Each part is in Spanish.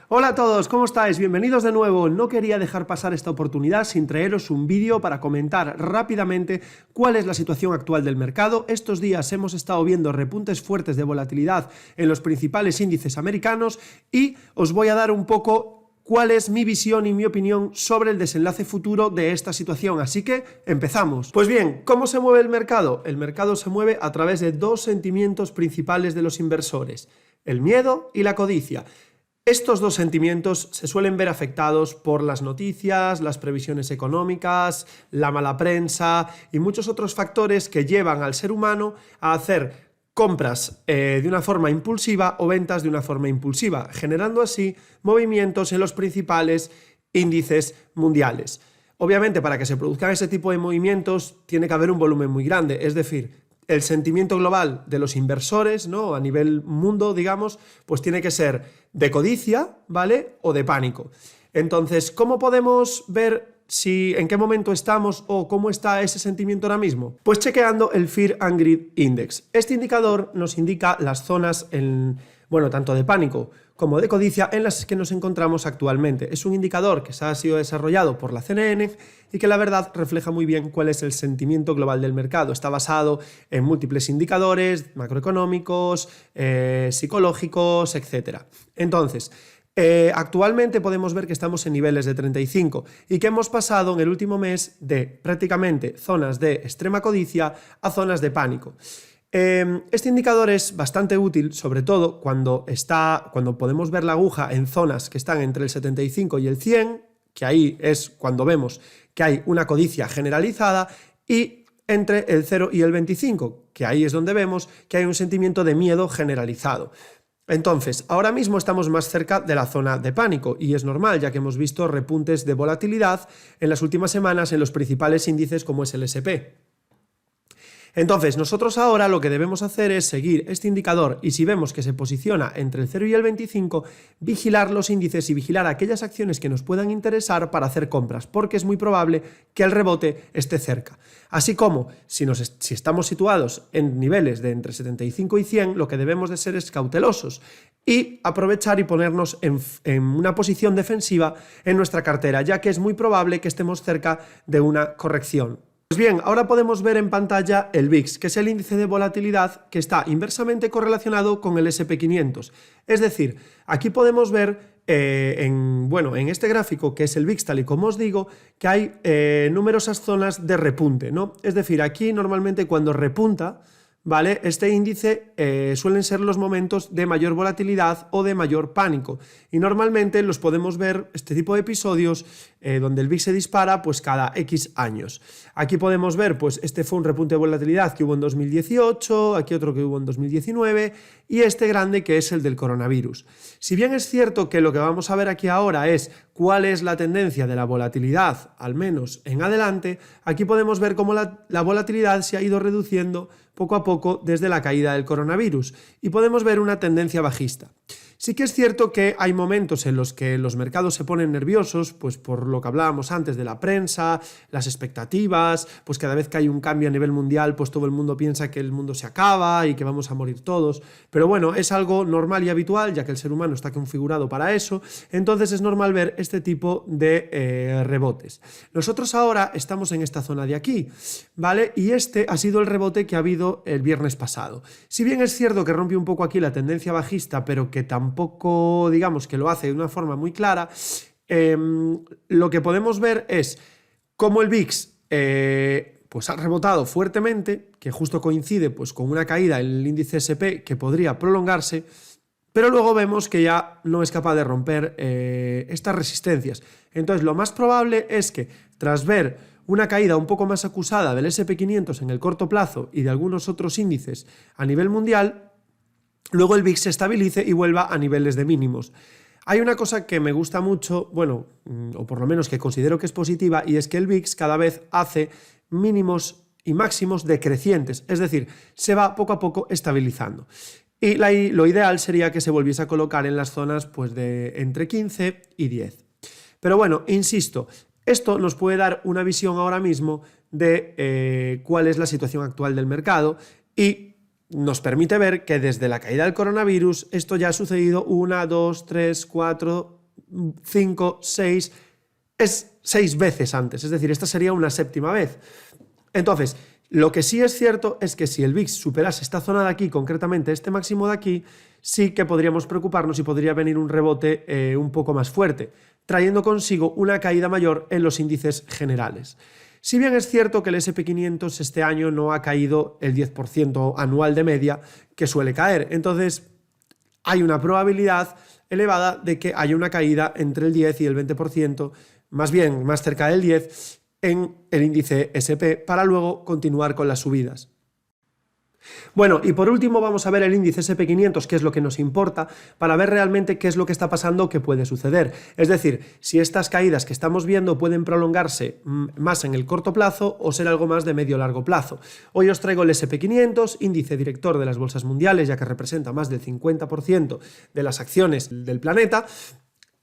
Hola a todos, ¿cómo estáis? Bienvenidos de nuevo. No quería dejar pasar esta oportunidad sin traeros un vídeo para comentar rápidamente cuál es la situación actual del mercado. Estos días hemos estado viendo repuntes fuertes de volatilidad en los principales índices americanos y os voy a dar un poco cuál es mi visión y mi opinión sobre el desenlace futuro de esta situación. Así que empezamos. Pues bien, ¿cómo se mueve el mercado? El mercado se mueve a través de dos sentimientos principales de los inversores: el miedo y la codicia. Estos dos sentimientos se suelen ver afectados por las noticias, las previsiones económicas, la mala prensa y muchos otros factores que llevan al ser humano a hacer compras de una forma impulsiva o ventas de una forma impulsiva, generando así movimientos en los principales índices mundiales. Obviamente, para que se produzcan ese tipo de movimientos tiene que haber un volumen muy grande, es decir, el sentimiento global de los inversores, ¿no?, a nivel mundo, digamos, pues tiene que ser de codicia, ¿vale?, o de pánico. Entonces, ¿cómo podemos ver en qué momento estamos o cómo está ese sentimiento ahora mismo? Pues chequeando el Fear and Greed Index. Este indicador nos indica las zonas, tanto de pánico como de codicia en las que nos encontramos actualmente. Es un indicador que ha sido desarrollado por la CNN y que la verdad refleja muy bien cuál es el sentimiento global del mercado. Está basado en múltiples indicadores macroeconómicos, psicológicos, etc. Entonces, actualmente podemos ver que estamos en niveles de 35 y que hemos pasado en el último mes de prácticamente zonas de extrema codicia a zonas de pánico. Este indicador es bastante útil, sobre todo cuando podemos ver la aguja en zonas que están entre el 75 y el 100, que ahí es cuando vemos que hay una codicia generalizada, y entre el 0 y el 25, que ahí es donde vemos que hay un sentimiento de miedo generalizado. Entonces, ahora mismo estamos más cerca de la zona de pánico y es normal, ya que hemos visto repuntes de volatilidad en las últimas semanas en los principales índices como es el S&P. Entonces, nosotros ahora lo que debemos hacer es seguir este indicador y si vemos que se posiciona entre el 0 y el 25, vigilar los índices y vigilar aquellas acciones que nos puedan interesar para hacer compras, porque es muy probable que el rebote esté cerca. Así como, si estamos situados en niveles de entre 75 y 100, lo que debemos de ser es cautelosos y aprovechar y ponernos en una posición defensiva en nuestra cartera, ya que es muy probable que estemos cerca de una corrección. Pues bien, ahora podemos ver en pantalla el VIX, que es el índice de volatilidad que está inversamente correlacionado con el S&P 500. Es decir, aquí podemos ver en este gráfico, que es el VIX tal y como os digo, que hay numerosas zonas de repunte, ¿no? Es decir, aquí normalmente cuando repunta, ¿vale?, este índice suelen ser los momentos de mayor volatilidad o de mayor pánico y normalmente los podemos ver, este tipo de episodios donde el VIX se dispara pues cada X años. Aquí podemos ver, pues este fue un repunte de volatilidad que hubo en 2018, aquí otro que hubo en 2019 y este grande que es el del coronavirus. Si bien es cierto que lo que vamos a ver aquí ahora es cuál es la tendencia de la volatilidad, al menos en adelante, aquí podemos ver cómo la volatilidad se ha ido reduciendo poco a poco desde la caída del coronavirus y podemos ver una tendencia bajista. Sí que es cierto que hay momentos en los que los mercados se ponen nerviosos, pues por lo que hablábamos antes de la prensa, las expectativas, pues cada vez que hay un cambio a nivel mundial, pues todo el mundo piensa que el mundo se acaba y que vamos a morir todos. Pero bueno, es algo normal y habitual, ya que el ser humano está configurado para eso, entonces es normal ver este tipo de rebotes. Nosotros ahora estamos en esta zona de aquí, ¿vale? Y este ha sido el rebote que ha habido el viernes pasado. Si bien es cierto que rompe un poco aquí la tendencia bajista, pero que tampoco, digamos, que lo hace de una forma muy clara, lo que podemos ver es cómo el VIX pues ha rebotado fuertemente, que justo coincide pues con una caída en el índice S&P que podría prolongarse, pero luego vemos que ya no es capaz de romper estas resistencias. Entonces, lo más probable es que tras ver una caída un poco más acusada del S&P 500 en el corto plazo y de algunos otros índices a nivel mundial, luego el VIX se estabilice y vuelva a niveles de mínimos. Hay una cosa que me gusta mucho, o por lo menos que considero que es positiva, y es que el VIX cada vez hace mínimos y máximos decrecientes, es decir, se va poco a poco estabilizando. Y lo ideal sería que se volviese a colocar en las zonas pues, de entre 15 y 10. Pero bueno, insisto, esto nos puede dar una visión ahora mismo de cuál es la situación actual del mercado y nos permite ver que desde la caída del coronavirus esto ya ha sucedido 1, 2, 3, 4, 5, 6, es 6 veces antes, es decir, esta sería una séptima vez. Entonces, lo que sí es cierto es que si el VIX superase esta zona de aquí, concretamente este máximo de aquí, sí que podríamos preocuparnos y podría venir un rebote un poco más fuerte, trayendo consigo una caída mayor en los índices generales. Si bien es cierto que el S&P 500 este año no ha caído el 10% anual de media que suele caer, entonces hay una probabilidad elevada de que haya una caída entre el 10 y el 20%, más bien más cerca del 10%, en el índice S&P para luego continuar con las subidas. Bueno, y por último vamos a ver el índice S&P 500, que es lo que nos importa, para ver realmente qué es lo que está pasando, qué puede suceder. Es decir, si estas caídas que estamos viendo pueden prolongarse más en el corto plazo o ser algo más de medio-largo plazo. Hoy os traigo el S&P 500, índice director de las bolsas mundiales, ya que representa más del 50% de las acciones del planeta.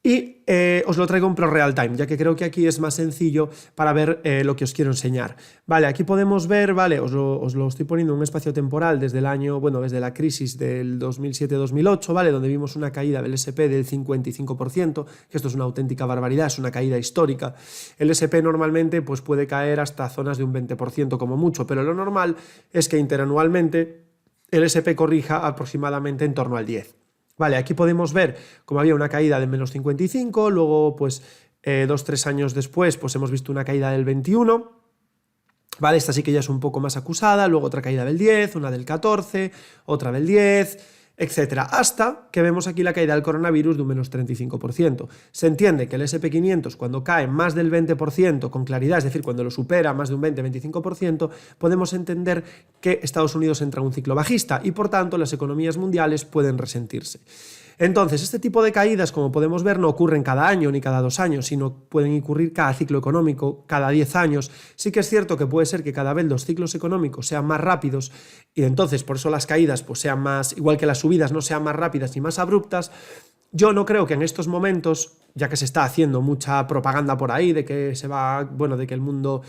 Y os lo traigo en Pro Real Time, ya que creo que aquí es más sencillo para ver lo que os quiero enseñar. Vale, aquí podemos ver, vale, os lo estoy poniendo en un espacio temporal desde el año, bueno, desde la crisis del 2007-2008, ¿vale? Donde vimos una caída del S&P del 55%, que esto es una auténtica barbaridad, es una caída histórica. El S&P normalmente pues, puede caer hasta zonas de un 20% como mucho, pero lo normal es que interanualmente el S&P corrija aproximadamente en torno al 10%. Vale, aquí podemos ver cómo había una caída de menos 55, luego pues 2-3 años después pues hemos visto una caída del 21, vale, esta sí que ya es un poco más acusada, luego otra caída del 10, una del 14, otra del 10, etcétera, hasta que vemos aquí la caída del coronavirus de un menos 35%. Se entiende que el S&P 500 cuando cae más del 20% con claridad, es decir, cuando lo supera más de un 20-25%, podemos entender que Estados Unidos entra en un ciclo bajista y por tanto las economías mundiales pueden resentirse. Entonces, este tipo de caídas, como podemos ver, no ocurren cada año ni cada 2 años, sino pueden ocurrir cada ciclo económico, cada 10 años. Sí que es cierto que puede ser que cada vez los ciclos económicos sean más rápidos y entonces por eso las caídas pues, sean más, igual que las subidas no sean más rápidas ni más abruptas. Yo no creo que en estos momentos, ya que se está haciendo mucha propaganda por ahí de que se va, bueno, de que el mundo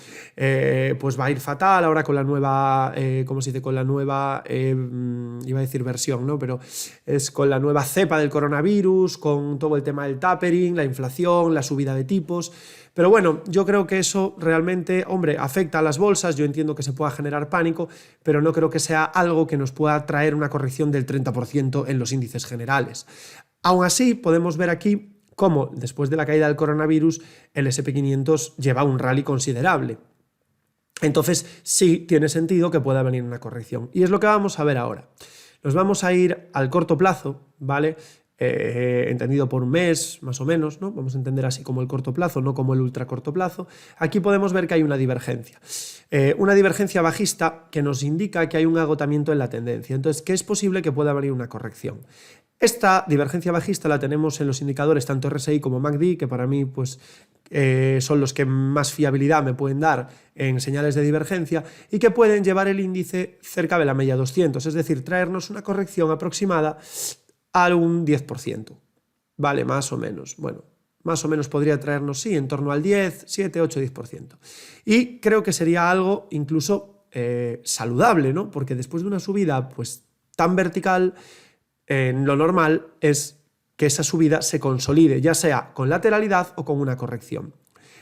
pues va a ir fatal ahora con la nueva, ¿cómo se dice? Con la nueva, iba a decir versión, ¿no? Pero es con la nueva cepa del coronavirus, con todo el tema del tapering, la inflación, la subida de tipos. Pero bueno, yo creo que eso realmente, hombre, afecta a las bolsas, yo entiendo que se pueda generar pánico, pero no creo que sea algo que nos pueda traer una corrección del 30% en los índices generales. Aún así, podemos ver aquí cómo, después de la caída del coronavirus, el S&P 500 lleva un rally considerable. Entonces, sí tiene sentido que pueda venir una corrección. Y es lo que vamos a ver ahora. Nos vamos a ir al corto plazo, ¿vale? Entendido por un mes, más o menos, ¿no? Vamos a entender así como el corto plazo, no como el ultra corto plazo. Aquí podemos ver que hay una divergencia bajista que nos indica que hay un agotamiento en la tendencia. Entonces, ¿qué es posible que pueda venir una corrección? Esta divergencia bajista la tenemos en los indicadores tanto RSI como MACD, que para mí pues, son los que más fiabilidad me pueden dar en señales de divergencia y que pueden llevar el índice cerca de la media 200, es decir, traernos una corrección aproximada a un 10%, ¿vale? Más o menos, bueno, más o menos podría traernos, sí, en torno al 10, 7, 8, 10%. Y creo que sería algo incluso saludable, ¿no? Porque después de una subida pues, tan vertical, lo normal es que esa subida se consolide, ya sea con lateralidad o con una corrección.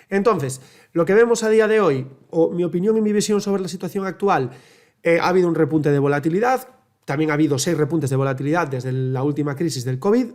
Entonces, lo que vemos a día de hoy, o mi opinión y mi visión sobre la situación actual, ha habido un repunte de volatilidad, también ha habido 6 repuntes de volatilidad desde la última crisis del COVID.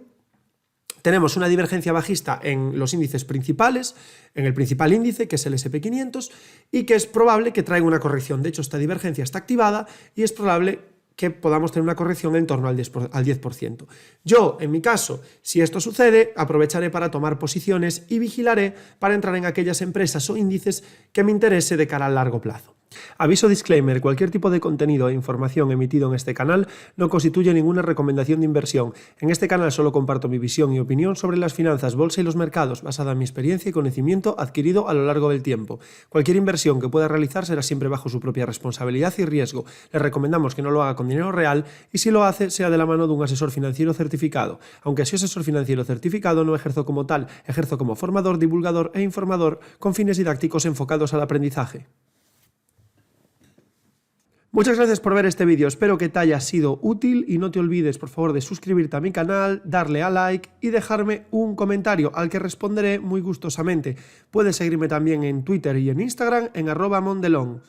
Tenemos una divergencia bajista en los índices principales, en el principal índice, que es el S&P 500, y que es probable que traiga una corrección. De hecho, esta divergencia está activada y es probable que podamos tener una corrección en torno al 10%. Yo, en mi caso, si esto sucede, aprovecharé para tomar posiciones y vigilaré para entrar en aquellas empresas o índices que me interese de cara a largo plazo. Aviso disclaimer, cualquier tipo de contenido e información emitido en este canal no constituye ninguna recomendación de inversión. En este canal solo comparto mi visión y opinión sobre las finanzas, bolsa y los mercados, basada en mi experiencia y conocimiento adquirido a lo largo del tiempo. Cualquier inversión que pueda realizar será siempre bajo su propia responsabilidad y riesgo. Les recomendamos que no lo haga con dinero real y si lo hace, sea de la mano de un asesor financiero certificado. Aunque soy asesor financiero certificado, no ejerzo como tal, ejerzo como formador, divulgador e informador con fines didácticos enfocados al aprendizaje. Muchas gracias por ver este vídeo, espero que te haya sido útil y no te olvides por favor de suscribirte a mi canal, darle a like y dejarme un comentario al que responderé muy gustosamente. Puedes seguirme también en Twitter y en Instagram en @mondelong.